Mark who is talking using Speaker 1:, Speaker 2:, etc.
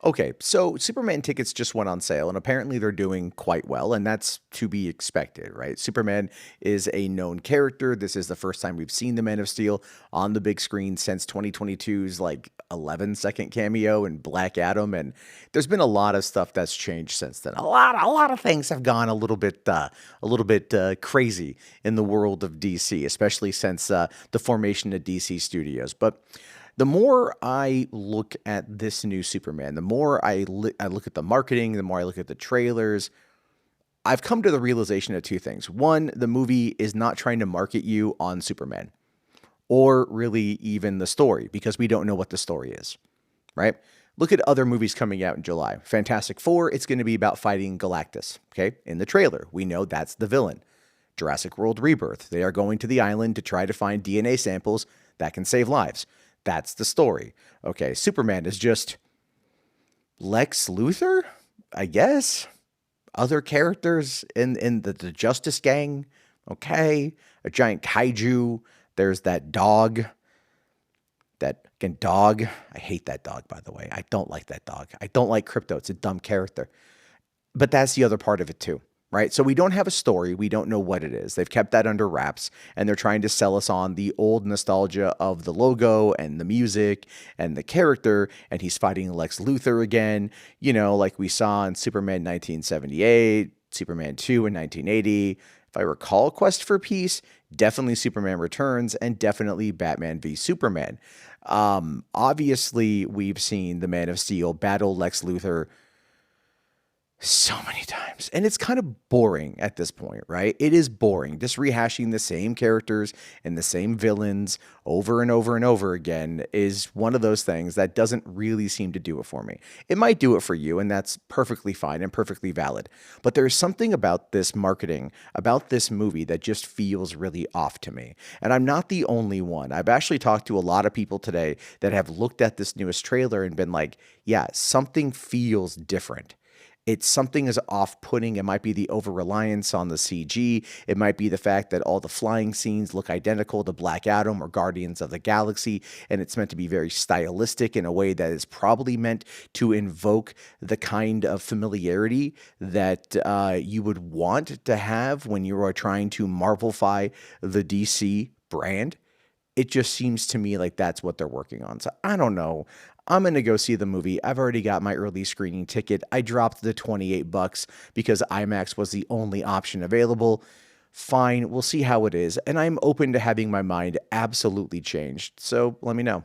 Speaker 1: Okay, so Superman tickets just went on sale, and apparently they're doing quite well, and that's to be expected, right? Superman is a known character. This is the first time we've seen the Man of Steel on the big screen since 2022's like 11-second cameo in Black Adam, and there's been a lot of stuff that's changed since then. A lot of things have gone a little bit crazy in the world of DC, especially since the formation of DC Studios, but. The more I look at this new Superman, the more I look at the marketing, the more I look at the trailers, I've come to the realization of two things. One, the movie is not trying to market you on Superman or really even the story because we don't know what the story is, right? Look at other movies coming out in July. Fantastic Four, it's going to be about fighting Galactus, okay? In the trailer, we know that's the villain. Jurassic World Rebirth, they are going to the island to try to find DNA samples that can save lives. That's the story. Okay, Superman is just Lex Luthor, I guess. Other characters in the Justice Gang. Okay, a giant kaiju. There's that dog. That again, dog. I hate that dog, by the way. I don't like that dog. I don't like Crypto. It's a dumb character. But that's the other part of it too, right? So we don't have a story. We don't know what it is. They've kept that under wraps and they're trying to sell us on the old nostalgia of the logo and the music and the character. And he's fighting Lex Luthor again, like we saw in Superman 1978, Superman 2 in 1980. If I recall, Quest for Peace, definitely Superman Returns, and definitely Batman v Superman. Obviously, we've seen the Man of Steel battle Lex Luthor so many times. And it's kind of boring at this point, right? It is boring. Just rehashing the same characters and the same villains over and over and over again is one of those things that doesn't really seem to do it for me. It might do it for you, and that's perfectly fine and perfectly valid. But there's something about this marketing, about this movie that just feels really off to me. And I'm not the only one. I've actually talked to a lot of people today that have looked at this newest trailer and been like, yeah, something feels different. It's something is off-putting. It might be the over-reliance on the CG. It might be the fact that all the flying scenes look identical to Black Adam or Guardians of the Galaxy, and it's meant to be very stylistic in a way that is probably meant to invoke the kind of familiarity that you would want to have when you are trying to Marvelify the DC brand. It just seems to me like that's what they're working on. So I don't know. I'm going to go see the movie. I've already got my early screening ticket. I dropped the $28 because IMAX was the only option available. Fine, we'll see how it is. And I'm open to having my mind absolutely changed. So let me know.